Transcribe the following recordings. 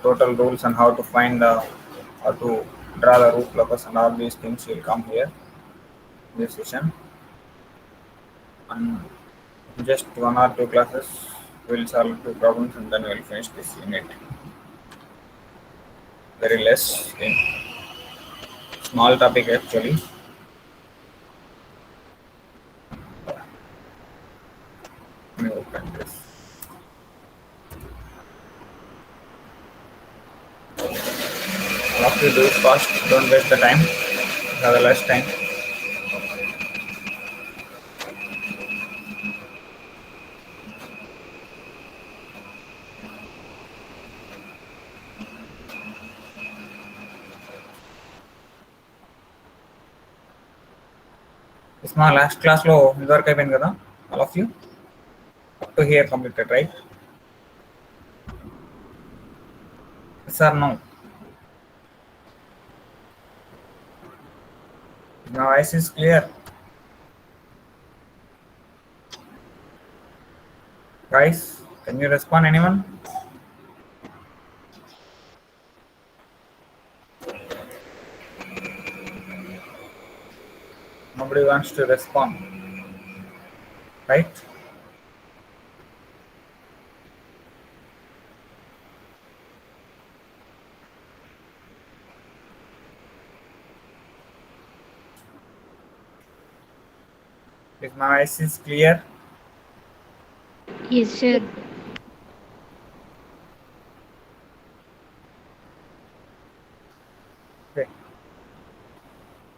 total rules and how to find how to draw the root locus and all these things will come here in this session. And just 1 or 2 classes we'll solve 2 problems and then we'll finish this unit. Very less in small topic actually. Let me open this. All of you do it fast, don't waste the time, have a less time. మా last క్లాస్లో ఇంతవరకు అయిపోయింది కదా all of you up to here completed right sir no my voice is clear guys, can you respond anyone? Nobody wants to respond, right? If my voice is clear? Yes, sir. Okay.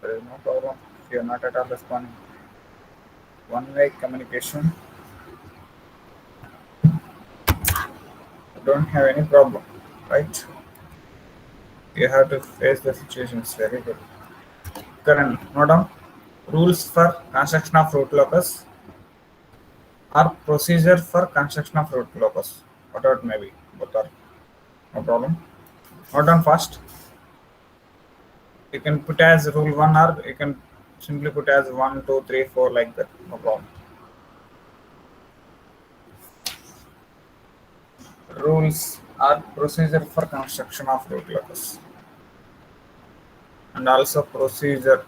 There is no problem if you are not at all responding. One-way communication. You don't have any problem, right? You have to face the situations. Very good. Current, note down. Rules for construction of root locus or procedure for construction of root locus. Whatever it may be, both are no problem. Note down fast. You can put as rule 1 or you can simply put as 1, 2, 3, 4 like that. No problem. Rules are procedure for construction of root locus and also procedure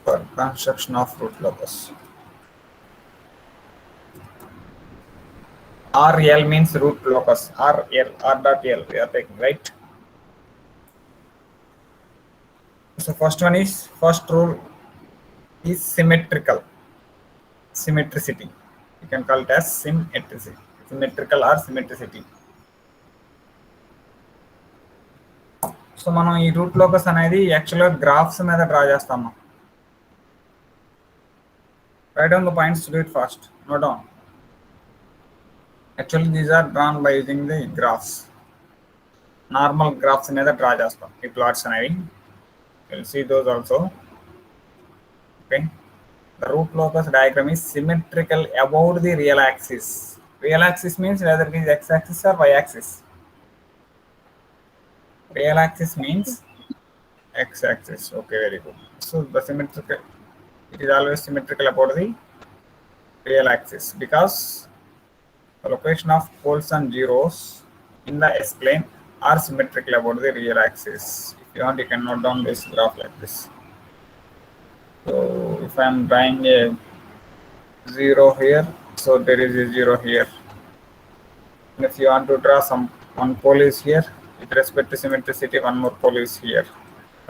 for construction of root locus. RL means root locus. RL, R dot L we are taking, right? So first rule is symmetrical. Symmetricity. You can call it as symmetricity. Symmetrical or symmetricity. So మనం ఈ route locus అనేది యాక్చువల్గా graphs మీద draw చేస్తాము. Write down the points to do it fast. Note down. Actually, these are drawn by using the graphs. Normal graphs మీద draw చేస్తాం ఈ plots అనేవి. You'll see those also. Okay. The root locus diagram is symmetrical about the real axis. Real axis means whether it is x-axis or y-axis. Real axis means x-axis. Okay, very good. So the symmetrical, it is always symmetrical about the real axis because the location of poles and zeros in the S-plane are symmetrical about the real axis. If you want, you can note down this graph like this. So if I am drawing a 0 here, so there is a 0 here. And if you want to draw one pole is here, with respect to symmetricity, one more pole is here,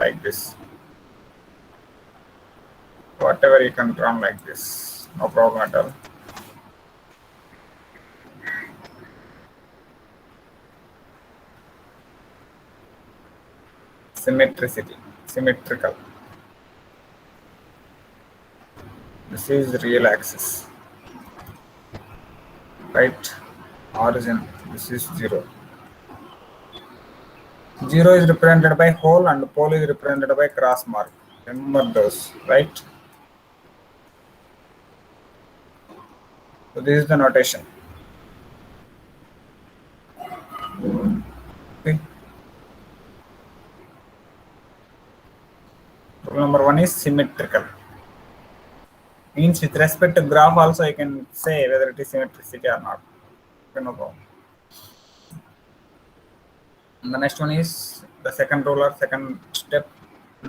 like this. Whatever you can draw like this, no problem at all. Symmetricity, symmetrical. This is real axis, right? Origin, this is 0. 0 is represented by hole and pole is represented by cross mark. Remember those, right? So this is the notation. Okay. Rule number 1 is symmetrical. Means with respect to graph also I can say whether it is symmetricity or not. Okay, no problem. And the next one is the second rule or second step.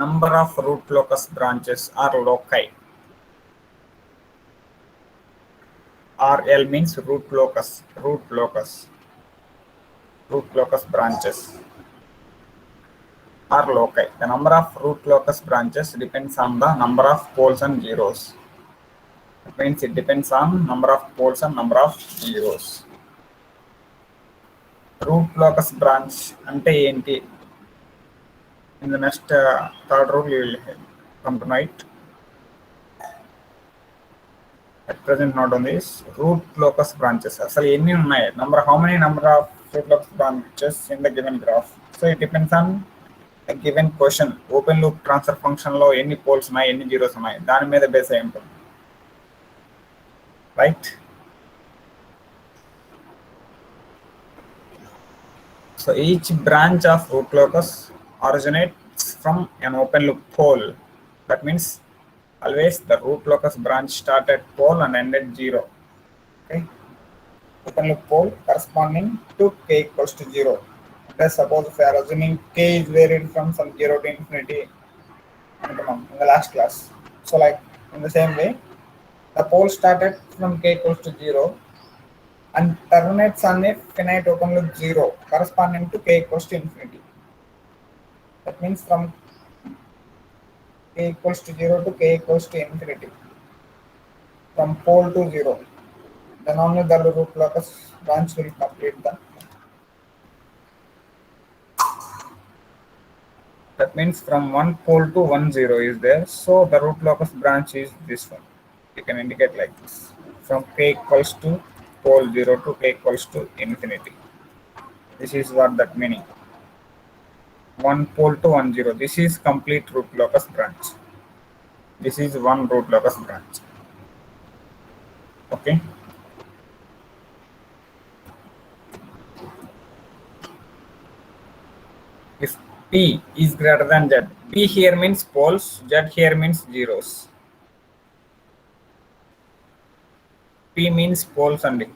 Number of root locus branches are loci. RL means root locus branches are loci. The number of root locus branches depends on the number of poles and zeros. That means it depends on number of poles and number of zeros. Root locus branch ante enti? In the next third rule you will come to know it. At present not on this. Root locus branches asalu enni unnai, how many number of root locus branches in the given graph. So it depends on a given question. Open loop transfer function lo enni poles unnai, enni zeros unnai, dani meeda base ayi untundi, right? So each branch of root locus originates from an open loop pole. That means always the root locus branch start at pole and end at 0. Okay, open loop pole corresponding to k equals to 0. Let's suppose if we are assuming k is varied from some 0 to infinity in the last class. So like in the same way, the pole started from k equals to 0 and terminates on a finite open loop 0 corresponding to k equals to infinity. That means from k equals to 0 to k equals to infinity, from pole to 0, then only the root locus branch will complete the. That means from one pole to 1 0 is there, so the root locus branch is this one. You can indicate like this, from k equals to pole 0 to k equals to infinity. This is what that meaning. One pole to 1 0. This is complete root locus branch. This is one root locus branch. Okay. If P is greater than Z, P here means poles, Z here means zeros. P means poles only.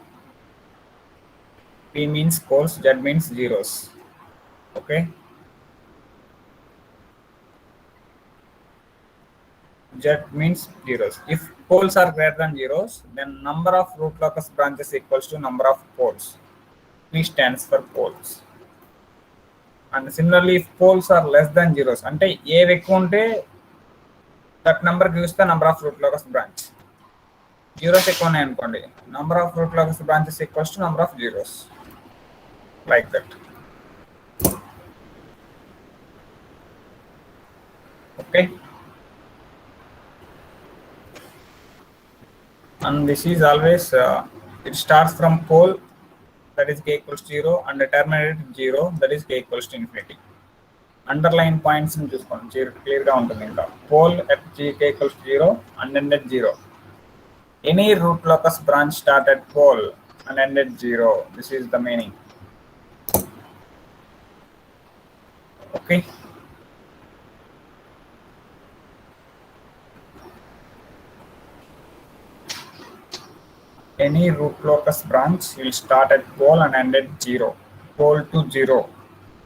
P means poles, Z means zeros. Okay. Z means zeros. If poles are greater than zeros, then number of root locus branches equals to number of poles. P stands for poles. And similarly, if poles are less than zeros, ante ఏ ఎక్కువ ఉంటే that number gives the number of root locus branch. Zeros ఎక్కువ ఉన్నాయి అనుకోండి, number of root locus branches equals to number of zeros. Like that. Okay. And this is always it starts from pole, that is k equals to 0, and terminated 0, that is k equals to infinity. Underline points in చూసుకోండి, clear గా ఉంటుంది. ఇంకా pole at k equals to 0 and end at 0. Any root locus branch start at pole and end at 0. This is the meaning. Okay. Any root locus branch will start at pole and end at 0. Pole to 0.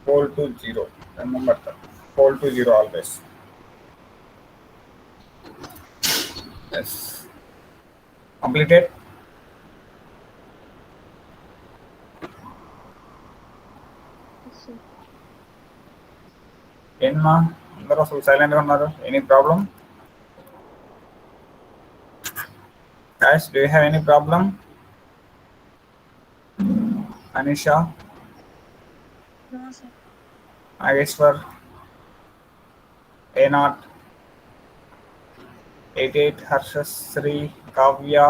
Pole to 0. Remember that. Pole to 0 always. Yes. Completed? Enma, అందరూ అసలు సైలెంట్గా ఉన్నారు. Any problem? Guys, do you have any problem? Anisha? No, sir. Ageshwar? A0? 88 Harshasri, Kavya,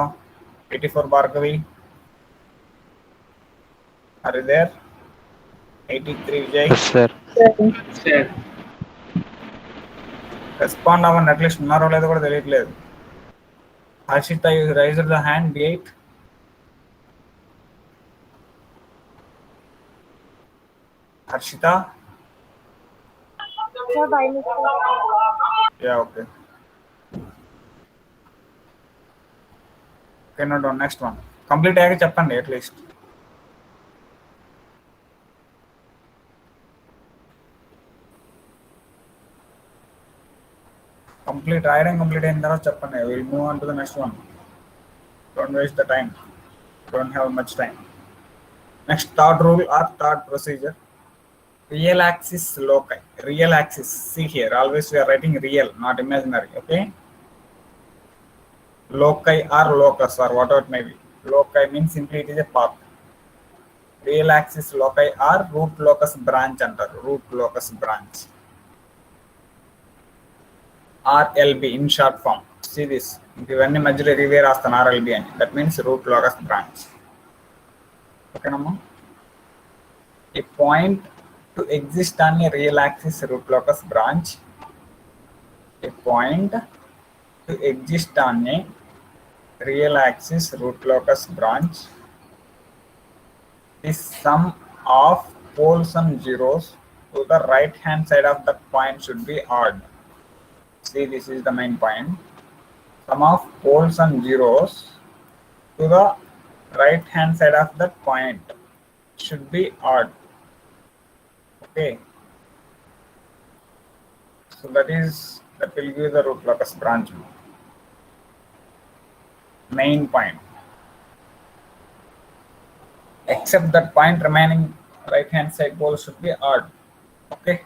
84 Bhargavi. Are you there? 83 Vijay. Yes, sir. Sir. Respond అవ్వండి, at least ఉన్నారో లేదో కూడా తెలియట్లేదు. Harshita, you rise the hand, B8. Harshita? Sir, by mistake. Yeah, okay. Okay, note down. Next one. Complete ayyaka cheppandi at least. Complete రాయడం complete అయిన తర్వాత చెప్పండి. We'll move on to the next one. Don't waste the time. Don't have much time. Next, third rule or third procedure. Real axis loci. Real axis. See here. Always we are writing real, not imaginary. Okay. Loci or locus or whatever it may be. Loci means simply it is a path. Real axis loci or root locus branch under root locus branch. RLB in short form. See this. ఇవన్నీ మధ్యలో Reeve రాస్తాను RLB అని. That means root locus branch. Okay, Namma? A point to exist on a real axis root locus branch. A point to exist on a real axis root locus branch. The sum of poles and zeros to the right hand side of that point should be odd. See, this is the main point. Sum of poles and zeros to the right hand side of that point should be odd. Okay. So that will give the root locus branch. Main point. Except that point remaining right hand side pole should be odd. Okay.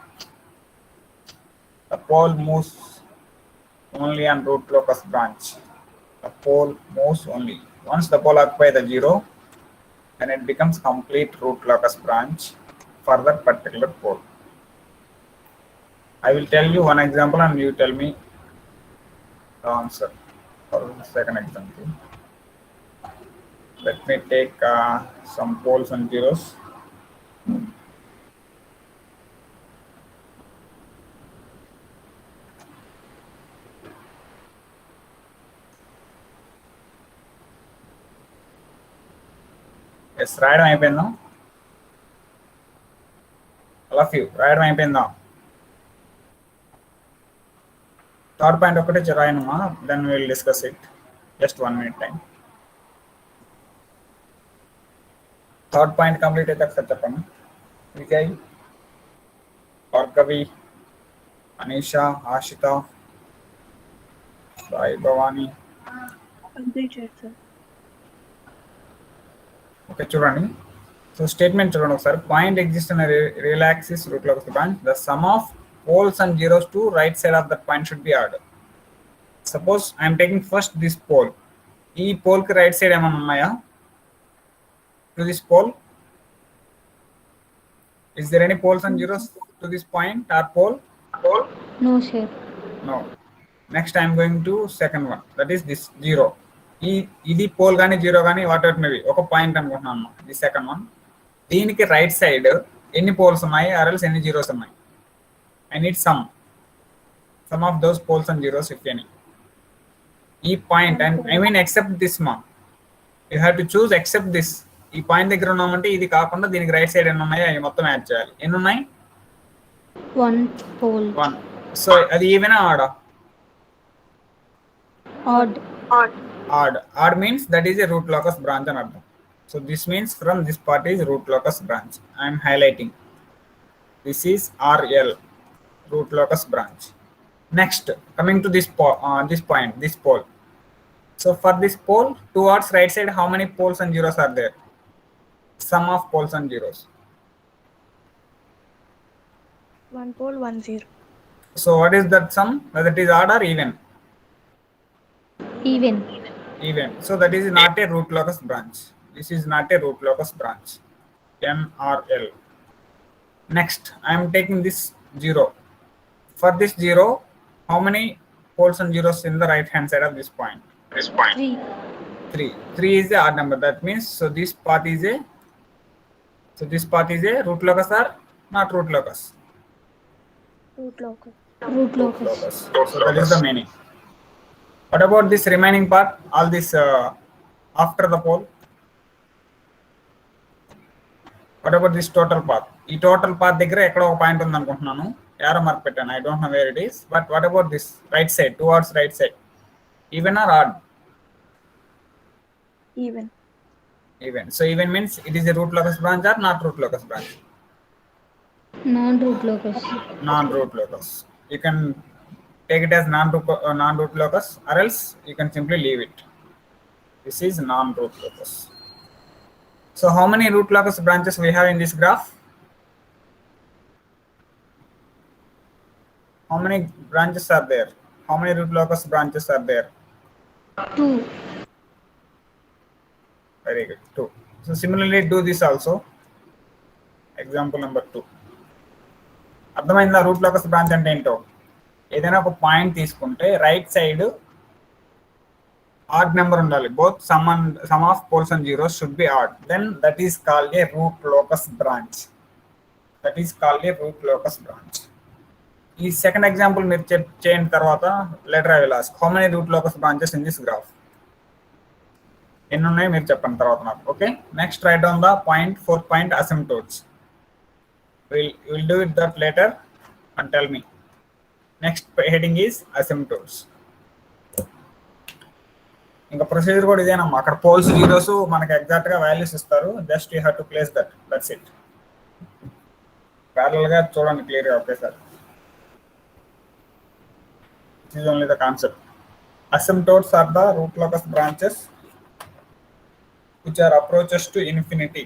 The pole moves only on root locus branch. The pole moves only. Once the pole occupies the 0, then it becomes complete root locus branch for that particular pole. I will tell you one example and you tell me the answer for the second example. Let me take some poles and zeros. Yes, రాయడం అయిపోయిందా? All of you, రాయడం అయిపోయిందా? Third point ఒకటే రాయనమ్మా, then we will discuss it. Just 1 minute time. Third point complete అయితే ఒకసారి చెప్పండి. Vijay, Bhargavi, Aneesha, Ashita, Sai Bhavani. Okay, చూడండి. సో స్టేట్మెంట్ చూడండి ఒకసారి. పాయింట్ ఎగ్జిస్ట్ అనే real axis root locus branch. The sum of poles and zeros to right side of that point should be odd. Suppose I am taking first this pole. ఈ pole కి right side ఏమైనా ఉన్నాయా? To this pole? Is there any poles and zeros to this point or pole? No, sir. No. Next I am going to second one. That is this 0. ఇది pole కానీ zero కానీ what ever maybe ఒక point అనుకుంటున్నాను. The second one. దీనికి right side ఎన్ని poles ఉన్నాయి ఆర్ఎల్స్ ఎన్ని జీరోస్ ఉన్నాయి? I need sum of those poles and zeros if any. ఈ point and I mean except this మా, you have to choose except this. ఈ పాయింట్ దగ్గర ఉన్నామంటే ఇది కాకుండా దీనికి రైట్ సైడ్ ఎన్ని ఉన్నాయో అవి మొత్తం యాడ్ చేయాలి. ఎన్ని ఉన్నాయి? 1 pole. 1. సో అది ఈవెనా ఆడా? Odd. Odd means that is a root locus branch అని అర్థం. So this means from this part is root locus branch. I am highlighting. This is RL, root locus branch. Next, coming to this point, this pole. So for this pole, towards right side, how many poles and zeros are there? Sum of poles and zeros. 1 pole, 1 zero. So what is that sum? Whether it is odd or even? Even. So that is not a root locus branch. This is not a root locus branch. NRL. Next, I am taking this 0. For this 0, how many poles and zeros in the right hand side of this point? 3. 3 is the odd number. That means this path is a root locus or not root locus? Root locus. So that is the meaning. What about this remaining part? All this after the pole? What about this total path? ఈ total path దగ్గర ఎక్కడో ఒక point ఉంది అనుకుంటున్నాను. Arrow mark పెట్టాను. I don't know where it is. But what about this right side, towards right side, even or odd? Even. Even. So even means it is a root locus branch or not root locus branch? Non-root locus. Non-root locus. You can take it as non-root locus, or else you can simply leave it. This is non-root locus. So how many root locus branches we have in this graph? How many branches are there? How many root locus branches are there? 2. Very good. 2. So similarly do this also. Example number 2. అర్థమైందా route locus branch అంటే ఏంటో? ఏదైనా ఒక point తీసుకుంటే right side odd number ఉండాలి. Both sum of poles and zeros should be odd. Then that is called a root locus branch. That is called a root locus branch. ఈ second example మీరు చేసిన తర్వాత later I will ask how many root locus branches in this graph. ఎన్ని ఉన్నాయి మీరు చెప్పండి తర్వాత నాకు. Okay, next right down the point 4th point asymptotes. We'll do it that later and tell me. Next heading is asymptotes. ఇంకా procedure కూడా ఇదేనమ్మా. అక్కడ poles zeros మనకి ఎగ్జాక్ట్ గా వాల్యూస్ ఇస్తారు. Just you have to place that's it. Parallel గా చూడండి clear గా ఒకేసారి. This is only the concept. Asymptotes are the root locus branches which are approaches to infinity.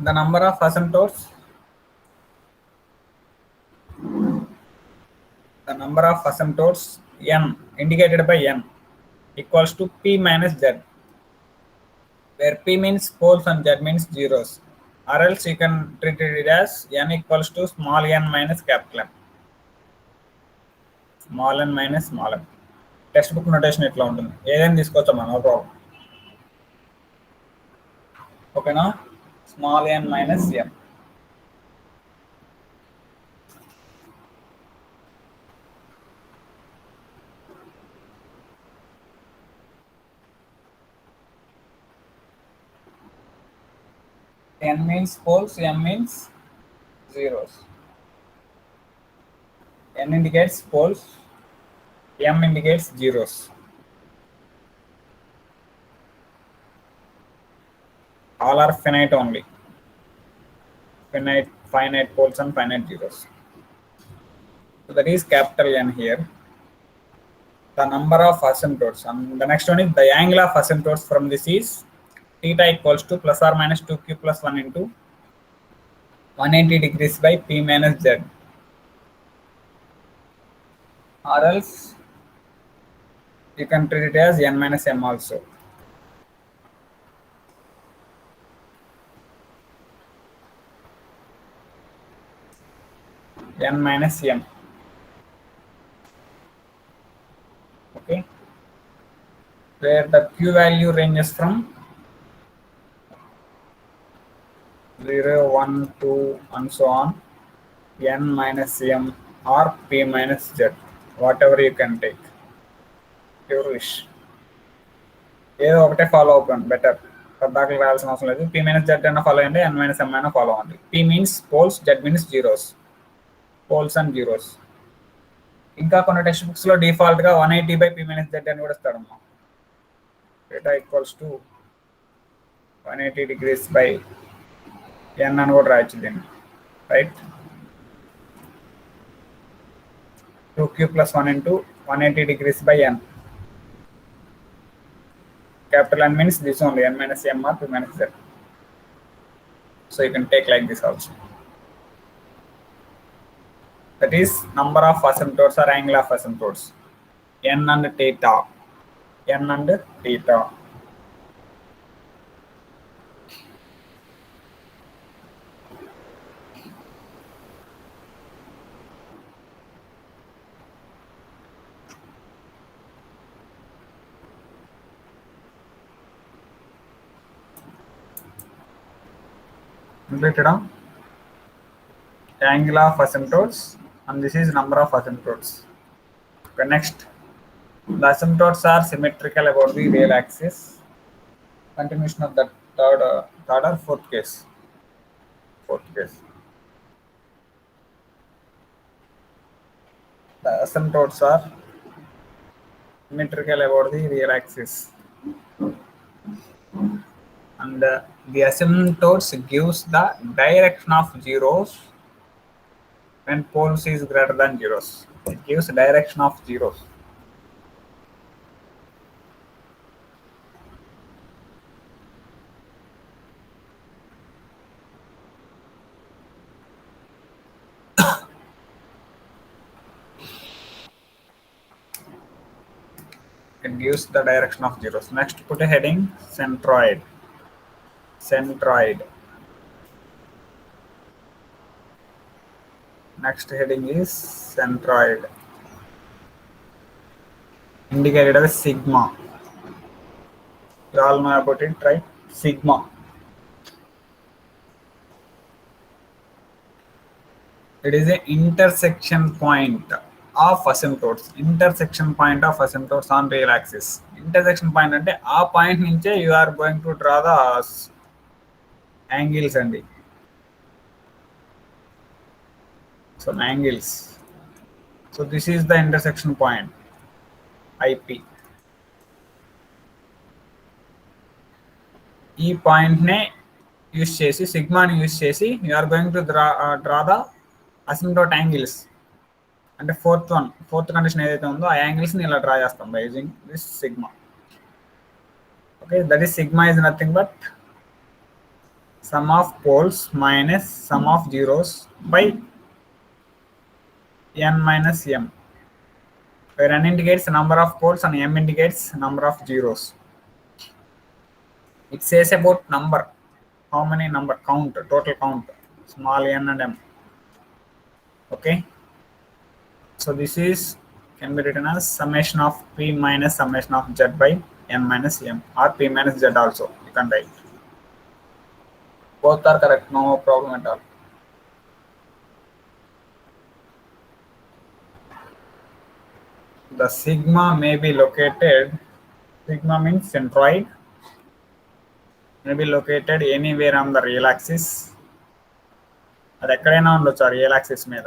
The number of asymptotes n indicated by n equals to p minus z, where p means poles and z means zeros, or else you can treat it as n equals to small n minus capital M. Small n minus small m. Text book notation ఎట్లా ఉంటుంది? ఏదైనా తీసుకోవచ్చమ్మా, no problem. ఓకేనా? Small n minus m. n means poles, m means zeros. n indicates poles, m indicates zeros. All are finite only. Finite poles and finite zeros. So that is capital N here. The number of asymptotes. And the next one is the angle of asymptotes from this is theta equals to plus or minus 2q plus 1 into 180 degrees by p minus z. Or else you can treat it as n minus m also. n minus m. Okay, where the q value ranges from 0, 1, 2 and so on, n minus m or p minus z, whatever you can take, your wish. ఏదో ఒకటే follow అవుతుంది better. పద్దాకలు రాయాల్సిన అవసరం లేదు. p minus z అయినా follow అయ్యండి, n minus m అయినా follow అవ్వండి. p means poles, z means zeros. Poles and zeros. ఇంకా కొన్ని టెక్స్ట్ బుక్స్ లో డిఫాల్ట్ గా 180 బై p minus z అని కూడా ఇస్తాడమ్మా. Theta equals to 180 degrees by n అని కూడా రాయొచ్చు దీన్ని, right? 2q plus 1 into 180 degrees by n. Capital N means this only, n minus m or p minus z. So you can take like this also. That is number of asymptotes or angle of asymptotes. N and theta. N and theta. Completed, huh? Angle of asymptotes, and this is number of asymptotes. Okay, next. The asymptotes are symmetrical about the real axis. Continuation of the third or fourth case. Fourth case. The asymptotes are symmetrical about the real axis, and the asymptotes gives the direction of zeros when poles is greater than zeros. It gives direction of zeros. It gives the direction of zeros. Next, put a heading centroid. Centroid. Next heading is centroid. Indicated as sigma. You all know about it, right? Sigma. It is an intersection point of asymptotes. Intersection point of asymptotes on real axis. Intersection point అంటే ఆ point నుంచే you are going to draw the angles అండి. Some angles. So this is the intersection point IP. ఈ point నే use చేసి సిగ్మాని use చేసి you are going to draw the asymptote angles. అంటే fourth condition ఏదైతే ఉందో ఆ యాంగిల్స్ ని ఇలా డ్రా చేస్తాం by using this sigma. Okay, that is sigma is nothing but sum of poles minus sum of zeros by n minus m, where n indicates number of poles and m indicates number of zeros. It says about number, how many number, count, total count, small n and m. Okay, so this is can be written as summation of p minus summation of z by n minus m, or p minus z also you can write. Both are correct, no problem at all. The sigma may be located, sigma means centroid, may be located anywhere on the real axis. అది ఎక్కడైనా ఉండొచ్చు ఆ real axis మీద,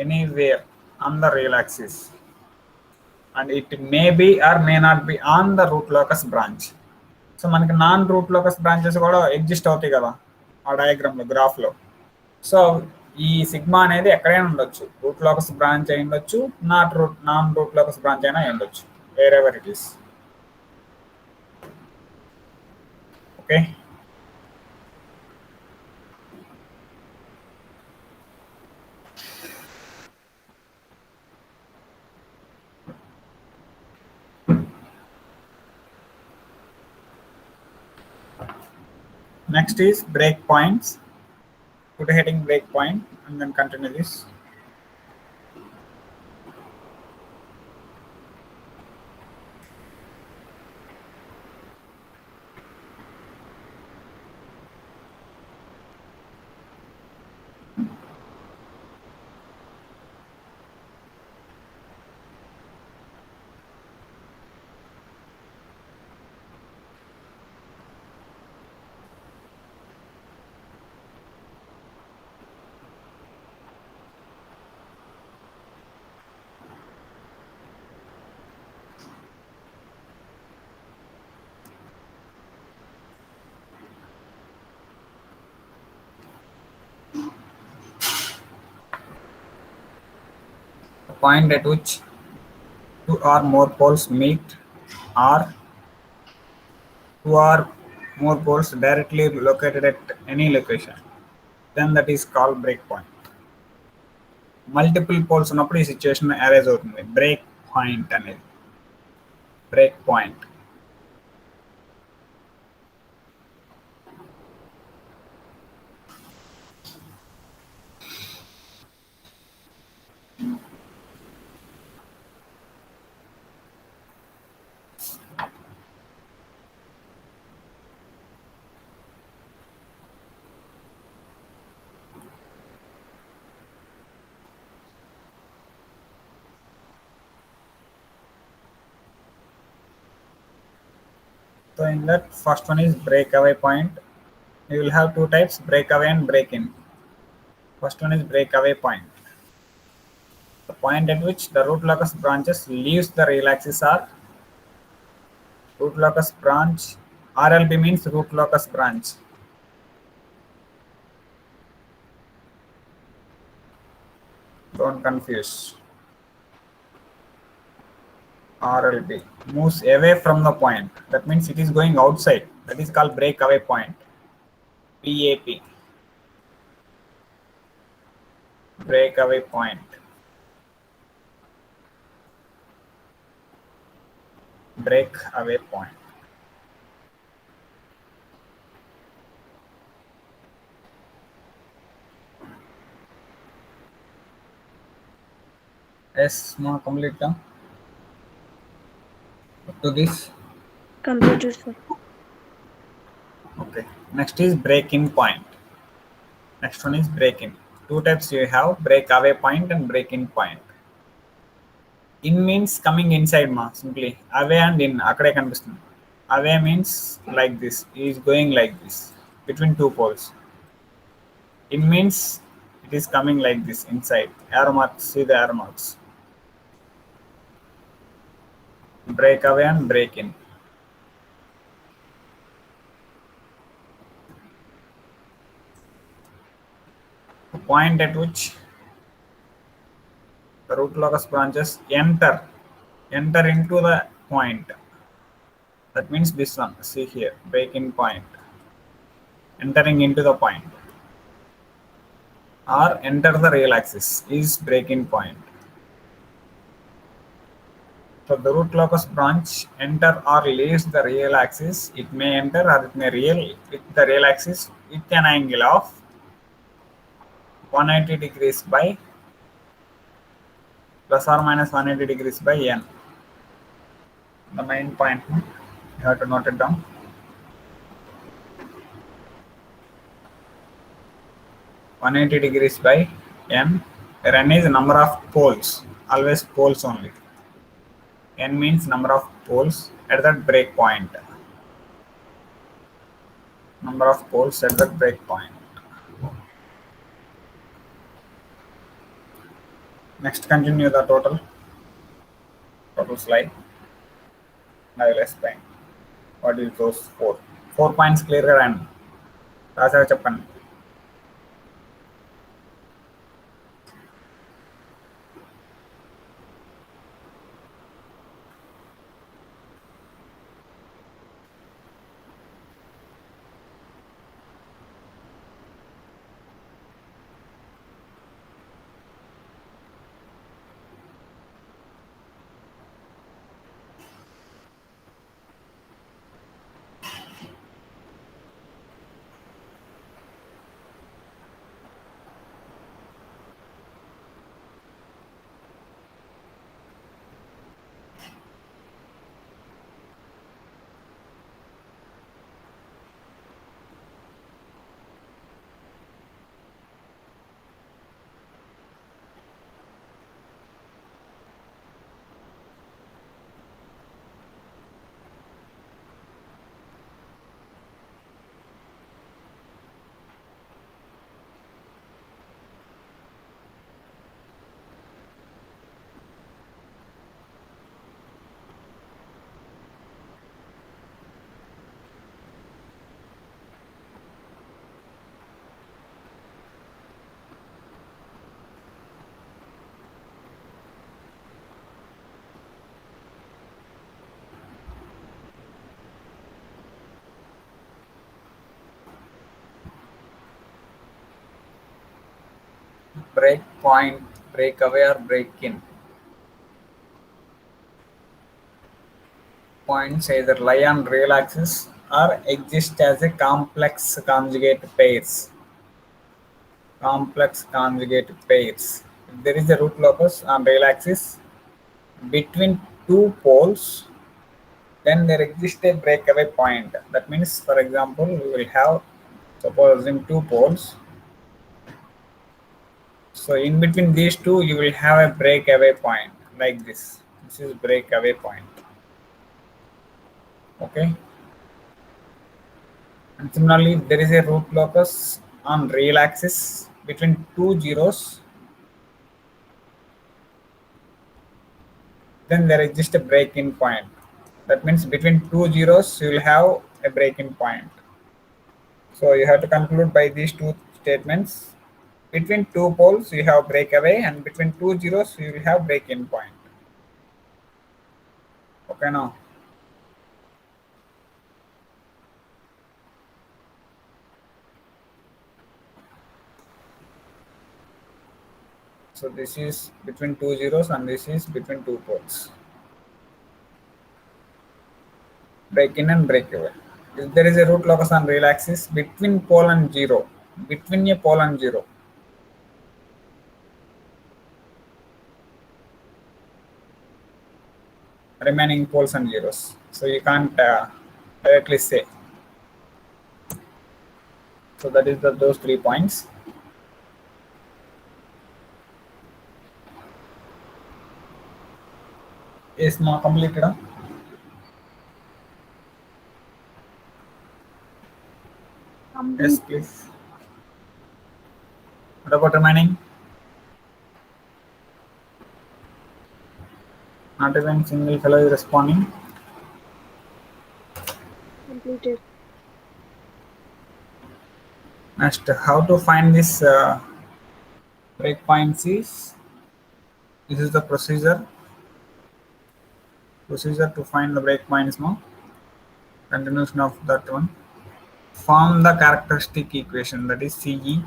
anywhere on the real axis, and it may be or may not be on the root locus branch. So మనకి non root locus branches కూడా exist అవుతాయి కదా ఆ డయాగ్రామ్లో, గ్రాఫ్లో. సో ఈ సిగ్మా అనేది ఎక్కడైనా ఉండొచ్చు, రూట్ లోకస్ బ్రాంచ్ అయి ఉండొచ్చు, నాన్ రూట్ లోకస్ బ్రాంచ్ అయినా అయి ఉండొచ్చు, wear ever it is. Okay, next is breakpoints. Put a heading breakpoint and then continue this. The point at which two or more poles meet, or two or more poles directly located at any location, then that is called breakpoint. Multiple poles ఉన్నప్పుడు ఈ situation arise అవుతుంది, break point అనేది. Break point. So in that, first one is breakaway point. We will have two types, breakaway and break-in. First one is breakaway point. The point at which the root locus branches leaves the real axis are root locus branch. RLB means root locus branch. Don't confuse. RLB moves away from the point. That means it is going outside. That is called breakaway point. PAP. Breakaway point. Breakaway point. Yes, no, complete them. Up to this. Completed, sir. Okay. Next is break-in point. Next one is break-in. Two types you have, breakaway point and break-in point. In means coming inside ma, simply. Away and in, akade kanipistundi. Away means like this. He is going like this between two poles. In means it is coming like this inside. Arrow marks, see the arrow marks. Breakaway and break-in. The point at which the root locus branches enter into the point. That means this one. See here, break-in point. Entering into the point. Or enter the real axis is break-in point. So the root locus branch enter or leaves the real axis. It may enter or it may with the real axis with an angle of 180 degrees by plus or minus 180 degrees by n. The main point, you have to note it down. (180 degrees by n). Where n is number of poles, always poles only. N means number of poles at that break point. Number of poles at that break point. Next, continue the total slide. I will explain what is those 4 points clear and రాసాక చెప్పండి. Break point, break away or break in. Points either lie on real axis or exist as a complex conjugate pairs. Complex conjugate pairs. If there is a root locus on real axis between two poles, then there exists a breakaway point. That means, for example, we will have, supposing two poles. So in between these two, you will have a breakaway point like this. This is breakaway point. Okay. And similarly, there is a root locus on real axis between two zeros. Then there is just a break-in point. That means between two zeros, you will have a break-in point. So you have to conclude by these two statements. Between two poles, you have breakaway, and between two zeros, you will have break-in point. Okay, now. So this is between two zeros, and this is between two poles. Break in and break away. If there is a root locus on real axis between pole and zero, between a pole and zero, remaining poles and zeros. So you can't directly say. So that is those 3 points. Is now completed. Yes, please. What about remaining? Not even single fellow is responding. Completed. Next, how to find this breakpoints is, this is the procedure to find the breakpoints now. Continuation of that one. Form the characteristic equation, that is CE.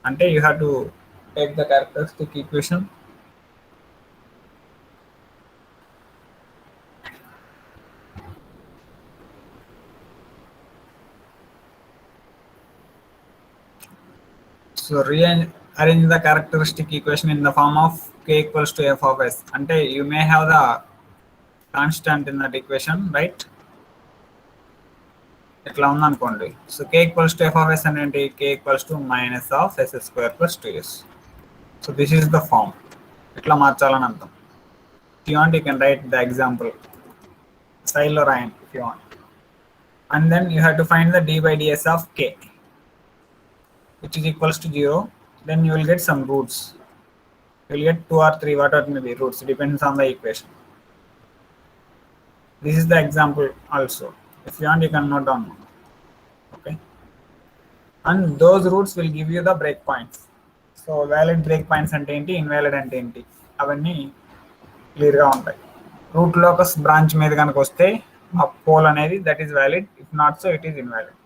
And you have to take the characteristic equation. So arrange the characteristic equation in the form of k equals to f of s. And you may have the constant in that equation, right? ఇట్లా ఉందనుకోండి. So k equals to f of s అంటే k equals to minus of s square plus 2s. So this is the form. ఇట్లా మార్చాలని అర్థం. If you want, you can write the example. Style or iron if you want. And then you have to find the d by ds of k, which is equals to 0. Then you will get some roots. You will get 2 or 3, whatever may be roots, depends on the equation. This is the example also. If you want, you can note down. Okay. And those roots will give you the breakpoints. So valid breakpoints అంటే ఏంటి, invalid అంటే ఏంటి, అవన్నీ క్లియర్గా ఉంటాయి. Route locus branch మీద కనుక వస్తే ఆ పోల్ అనేది that is valid, if not so it is invalid.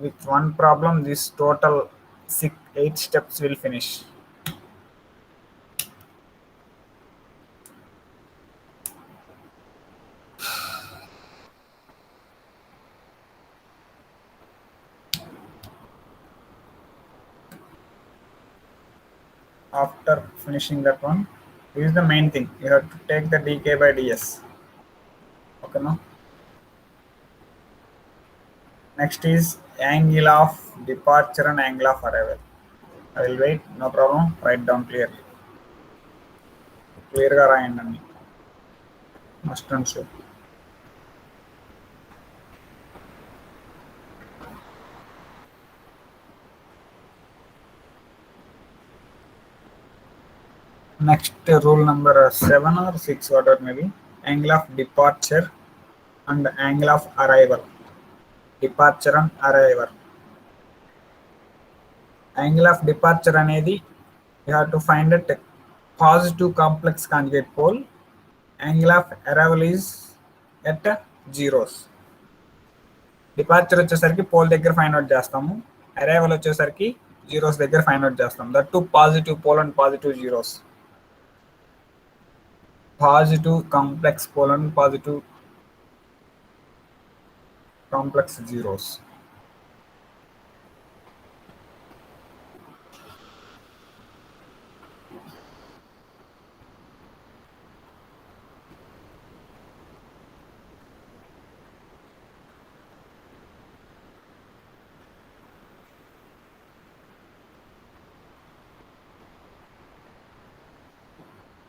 With one problem, this total 8 steps will finish. After finishing that one, this is the main thing. You have to take the dk by ds. Okay, no? Next is angle of departure and angle of arrival. I will wait, no problem. Write down clearly. Clear ga రాయండి అన్ని. Must and should. Next, rule number 7 or 6, whatever maybe. Angle of departure and angle of arrival. Departure and arrival. Angle of departure అనేది you have to find a positive complex conjugate pole. Angle of arrival is at zeros. Departure వచ్చేసరికి pole దగ్గర find out చేస్తాము, arrival వచ్చేసరికి zeros దగ్గర find out చేస్తాం. That to positive pole and positive zeros, positive complex pole and positive complex zeros.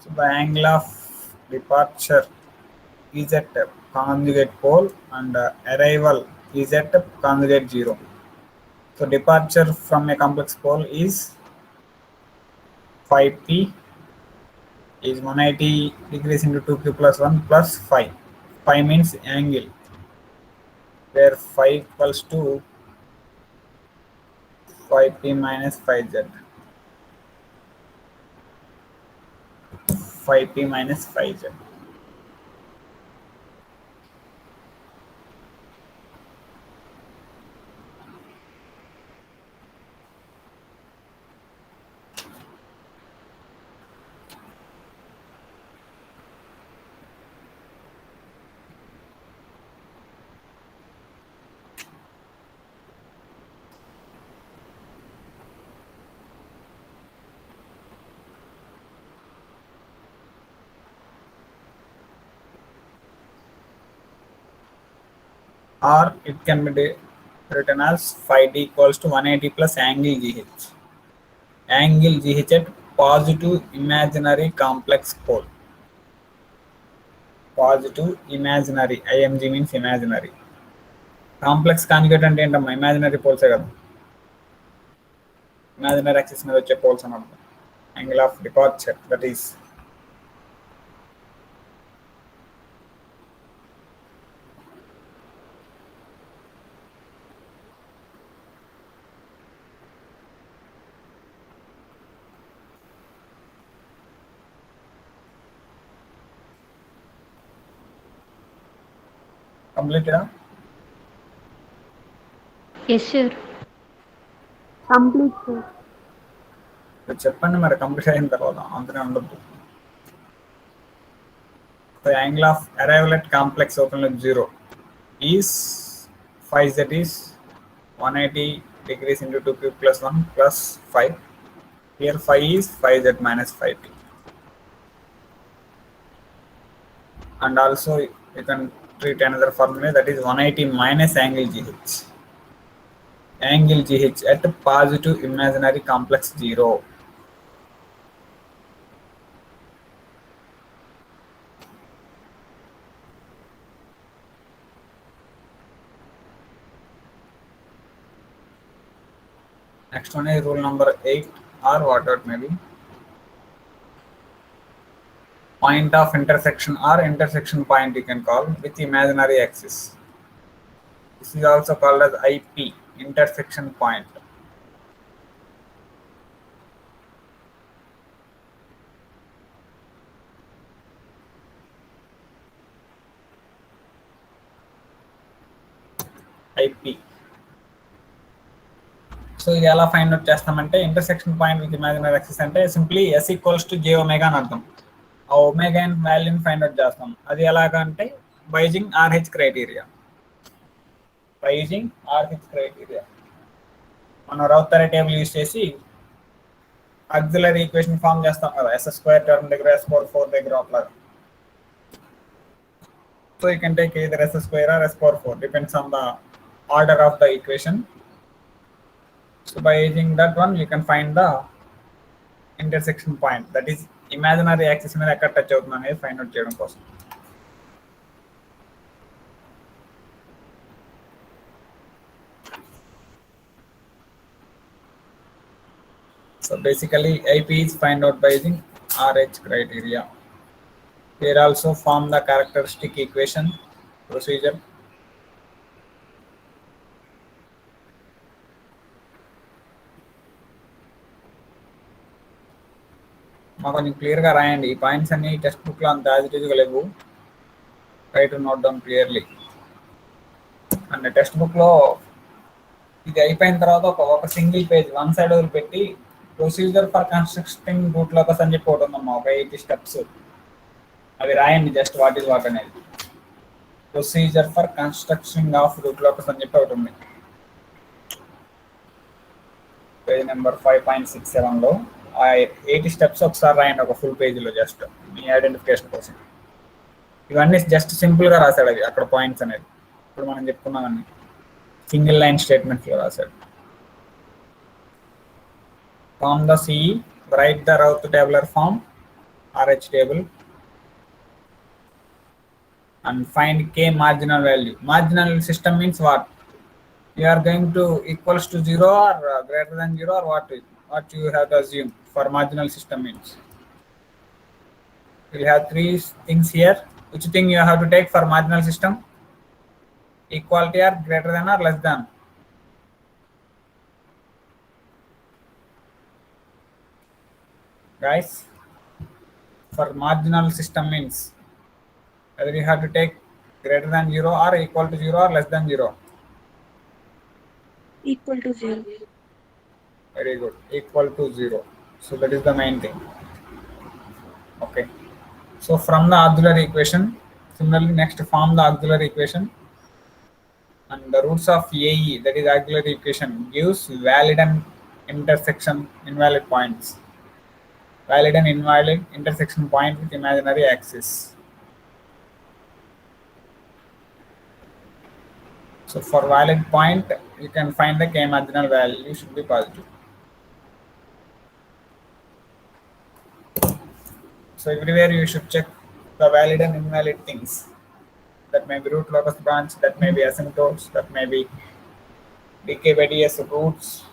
So the angle of departure is at conjugate pole and arrival is at conjugate 0. So departure from a complex pole is 5p is 180 degrees into 2q plus 1 plus 5. 5 means angle, where 5 equals to 5p minus 5z. 5p minus 5z. Or it can be written as 5d equals to 180 plus angle gh. Angle gh at positive imaginary complex pole. Positive imaginary, img means imaginary. Complex conjugate అంటే ఏంటమ్మా? Imaginary పోల్సే కదా, imaginary axis మీద వచ్చే poles అన్నమాట. Angle of departure that is కంప్లీటెడా? Yes, sir. Complete, sir. చెప్పండి మరి complete అయిన తర్వాత, అంతనే ఉండద్దు. The angle of arrival at complex open loop 0 is 5z is 180 degrees into 2q plus 1 plus 5. Here 5 is 5z minus 5p. And also you can treat another formula, that is 180 minus angle gh. Angle gh at positive imaginary complex 0. Next one is rule number 8 or whatever it may be. Point of intersection or intersection point you can call with imaginary axis. This is also called as IP, intersection point. IP. So ఇది ఎలా find out చేస్తామంటే, intersection point with imaginary axis అంటే simply S equals to j omega అని అర్థం. ఆ omega వాల్యూని find out చేస్తాం. అది ఎలాగంటే by using RH criteria. By using RH criteria మనం రౌతరే టేబుల్ యూజ్ చేసి ఆక్సిలరీ ఈక్వేషన్ ఫామ్ చేస్తాం కదా, S² టర్మ్ దగ్గర S⁴ దగ్గర అట్లా. So you can take either S² or S⁴ depends on the order of the equation. So by using that one you can find the intersection point, that is imaginary axis మీద ఎక్కడ touch అవుతుంది అనేది find out చేయడం కోసం. So basically IP is find out by using RH criteria. Here also form the characteristic equation procedure. కొంచెం క్లియర్గా రాయండి. ఈ పాయింట్స్ అన్ని టెక్స్ట్ బుక్లో అంత యాజ్ ఇట్ ఈజ్గా లేవు. Try to note down clearly. And text బుక్లో ఇది అయిపోయిన తర్వాత ఒక సింగిల్ పేజ్ 1 సైడ్ పెట్టి procedure for constructing route locus అని చెప్పి ఒకటి ఉందమ్మా, ఒక 80 స్టెప్స్. అవి రాయండి జస్ట్ వాట్ ఈజ్ వాట్ అనేది. Procedure for constructing of root locus అని చెప్పి ఒకటి ఉంది, పేజ్ నెంబర్ 5.67లో. ఆ 80 స్టెప్స్ ఒకసారి రాయండి ఒక ఫుల్ పేజీలో, జస్ట్ మీ ఐడెంటిఫికేషన్ కోసం. ఇవన్నీ జస్ట్ సింపుల్గా రాశాడు అది, అక్కడ పాయింట్స్ అనేది ఇప్పుడు మనం చెప్పుకున్నామని సింగిల్ లైన్ స్టేట్మెంట్స్లో రాశాడు. Form the CE, write the Routh tabular form, RH table. and find k marginal value. Marginal system means what? You are going to equals to 0 or greater than 0, or what you have to assume for marginal system means. We have three things here. Which thing you have to take for marginal system? Equality or greater than or less than? Guys, for marginal system means whether you have to take greater than 0 or equal to 0 or less than 0. Equal to 0. Very good. Equal to 0. So that is the main thing. Okay. So from the auxiliary equation, similarly next form the auxiliary equation, and the roots of AE, that is auxiliary equation, gives valid and invalid points. Valid and invalid intersection point with imaginary axis. So for valid point, you can find the k marginal value should be positive. So everywhere you should check the valid and invalid things. That may be root locus branch, that may be asymptotes, that may be dk by ds roots.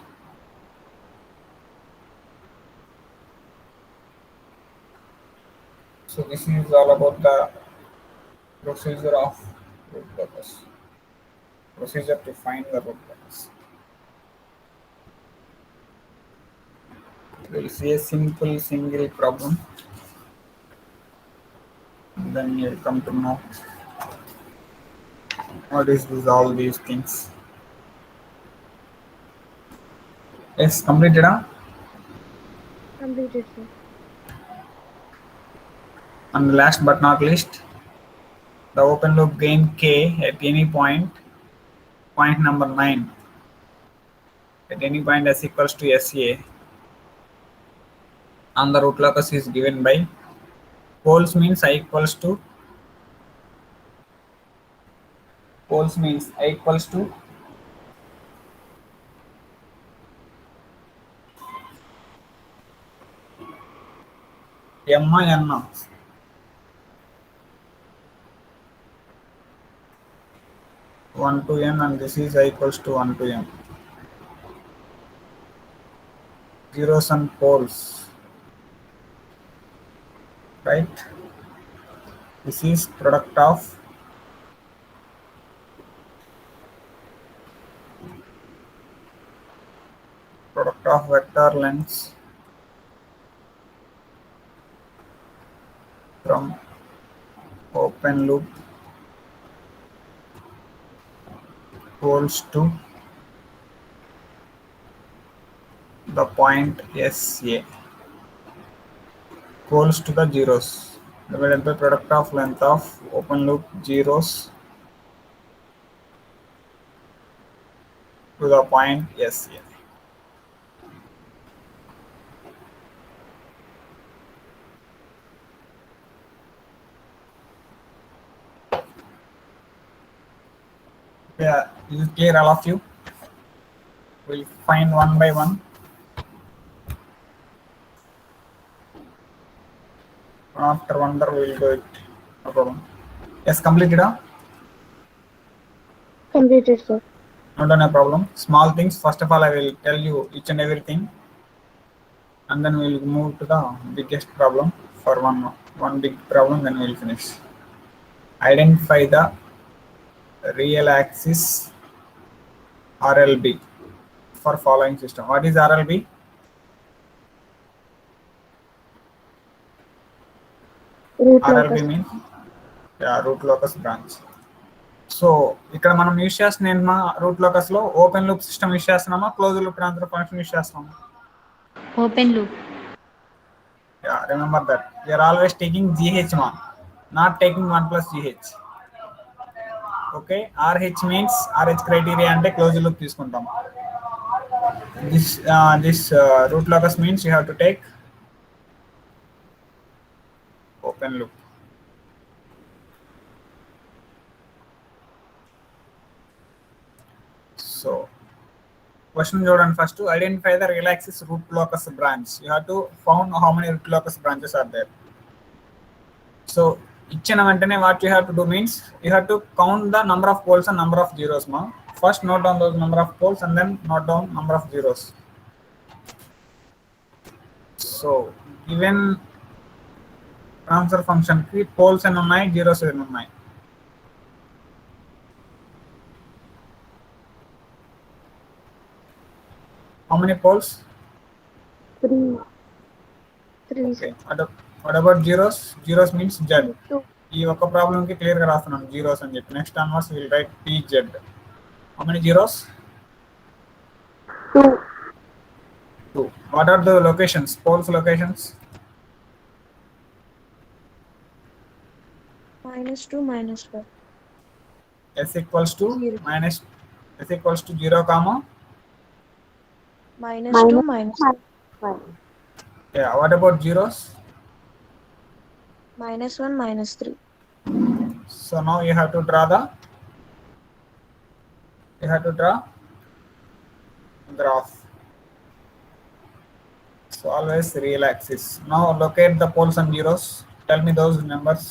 So this is all about the procedure of root locus. Procedure to find the root locus. We will see a simple single problem. And then you will come to know what is this, all these things. Yes, completed, huh? Completed, sir. And last but not least, the open loop gain k at any point number 9, at any point s equals to SA, and the root locus is given by poles means I equals to m n. 1 to n, and this is I equals to 1 to m. Zeros and poles, right? This is product of vector lengths from open loop poles to the point SA, poles to the zeros, divided by product of length of open loop zeros to the point SA. Yeah, is it clear, all of you? We'll find one by one. After wonder, we'll do it. No problem. Yes, completed, huh? Completed, sir. Not a problem. Small things. First of all, I will tell you each and everything, and then we'll move to the biggest problem for one big problem. Then we'll finish. Identify the real axis RLB for following system. What is RLB? Root RLB locus. means root locus branch. So ఇక్కడ మనం use చేస్తున్న route locus లో open loop system use చేస్తున్నామా, close loop transfer function use చేస్తున్నామా? Open loop. Yeah, remember that. We are always taking GH one, not taking 1 plus GH. Okay, RH means RH criteria అంటే close loop తీసుకుంటాం. This root locus means you have to take open loop. So question చూడండి, first identify the real axis root locus branch. You have to found how many root locus branches are there. So ఇచ్చిన వెంటనే what you have to do means you have to count the number of poles and number of zeros ma. First note down those number of poles and then note down number of zeros. So given transfer function కి poles ఎన్ని ఉన్నాయి, zeros ఎన్ని ఉన్నాయి? How many poles? 3. 3, Okay. sir. What about zeros? Zeros means z. 2. ఈ ఒక్క problem కి clear గా రాస్తున్నాను జీరోస్ అని చెప్పి. Next onwards will write pz. How many zeros? 2. 2. What are the locations? Poles locations? -2, -5. S equals to 0. minus S equals to 0 comma. -2, -5. Yeah. What about zeros? -1, -3. So now you have to draw graph. So always real axis. Now locate the poles and zeros. Tell me those numbers.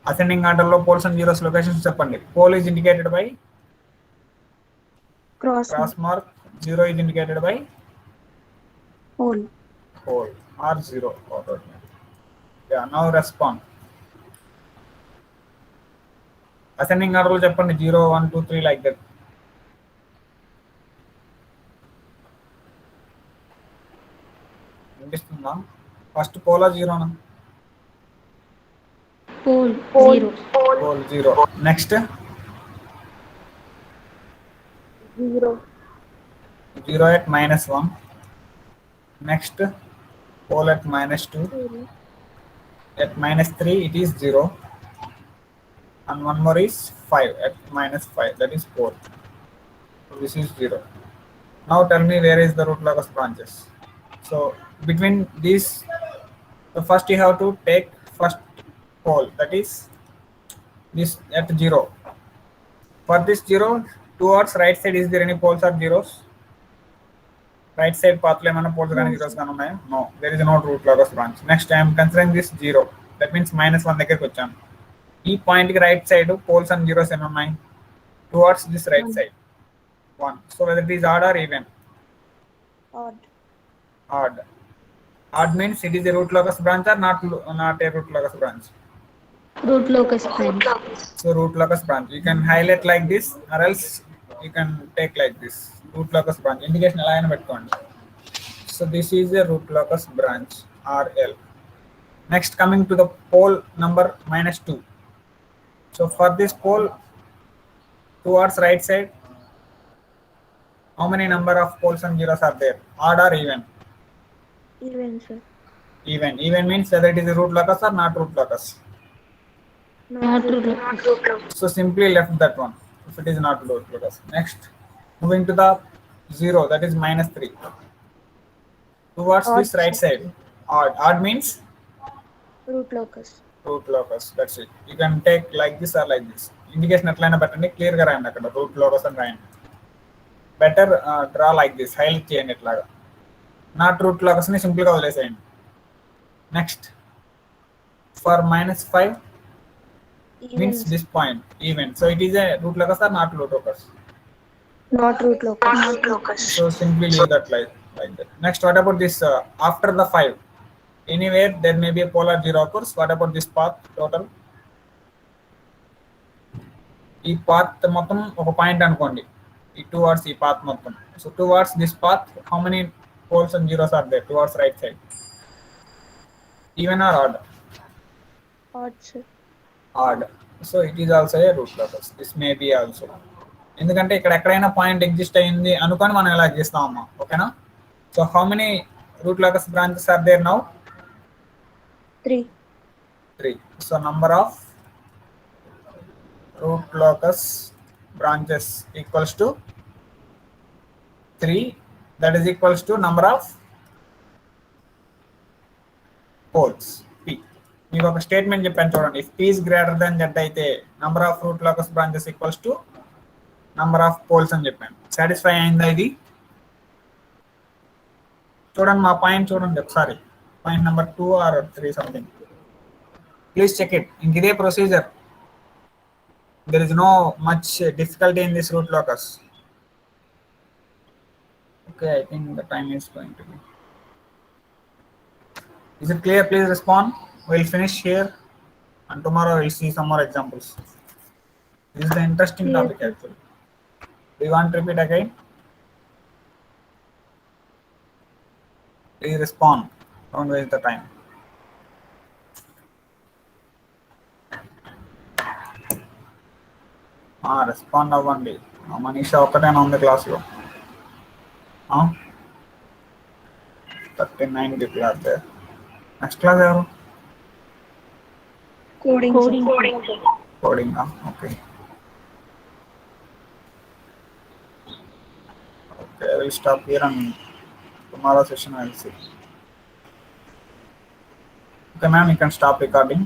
Ascending order లో poles and zeros locations చెప్పండి. Pole is indicated by Cross mark. Zero is indicated by hole. or 0. Yeah, now respond. Ascending order లో చెప్పండి 0, 1, 2, 3 like that. వినిపిస్తుందా? First పోలా జీరోనా? Pole 0. Pole 0. Next 0. 0 at -1. Next pole at -2. 0. At -3 it is 0. And one more is 5 at -5, that is 4. So this is 0. Now tell me where is the root locus branches. So between these, so first you have to take first pole, that is this at 0. For this 0 towards right side, is there any poles or zeros? Right side path lo emana poles gaani zeros gaani unnaya? No, there is no root locus branch. Next I am considering this 0, that means -1 దగ్గరికి వచ్చాను. ఈ point కి right side poles and zeros ఎన్ని ఉన్నాయి? Towards this right side 1. So whether it is odd or even? Odd. Odd means it is a root locus branch or not a root locus branch? Root locus branch. So root locus branch, you can highlight like this or else you can take like this, root locus branch indication ela aina pettukondi. So this is a root locus branch, RL. Next coming to the pole number -2. So for this pole towards right side, how many number of poles and zeros are there? Odd or even? Even, sir. Even means whether it is a root locus or not root locus. Not root locus. So simply left that one if it is not root locus. Next moving to the 0, that is -3. Towards Odd. this right side, odd means Root locus. That's it. You can take like this or like this. Indication ఎట్లైనా పెట్టండి, clear గా రాయండి అక్కడ route locus అని రాయండి. Better draw like this, highlight చేయండి ఇట్లాగా. Not route locus ని సింపుల్ గా వదిలేసేయండి. Next for -5 means this point even, so it is a root locus or not root locus? Not root locus. So simply leave that like that. Next, what about this after the 5? Anywhere there may be a polar 0 occurs. What about this path total? ఈ path మొత్తం ఒక point అనుకోండి, ఈ towards ఈ path మొత్తం. So towards this path, how many poles and zeros are there towards right side? Even or odd? Odd, sir. Odd. So it is also a root locus. This may be also. ఎందుకంటే ఇక్కడ ఎక్కడైనా point exist అయ్యింది అనుకొని మనం ఎలా చేస్తామమ్మా, ఓకేనా? So how many root locus branches are there now? 3. So number of root locus branches equals to 3. That is equals to number of poles, P. మీకు ఒక స్టేట్మెంట్ చెప్పాను చూడండి, if P is greater than Z అయితే number of root locus branches equals to number of poles అని చెప్పాను. Satisfy అయిందా ఇది? చూడండి మా పాయింట్ చూడండి ఒకసారి. Point number 2 or 3 something. Please check it. In Gide procedure, there is no much difficulty in this root locus. Okay, I think the time is going to be. Is it clear? Please respond. We'll finish here, and tomorrow we'll see some more examples. This is the interesting Yes, topic sir. actually. Do you want to repeat again? Please respond. Don't waste the time. Respond అవ్వండి. మనీషా ఒక్కటేనా ఉంది క్లాస్లో? 39 people are there. Next class ఎవరు? Coding. Coding. Okay. Okay, I will stop here and tomorrow session I will see. Okay, ma'am, you can stop recording.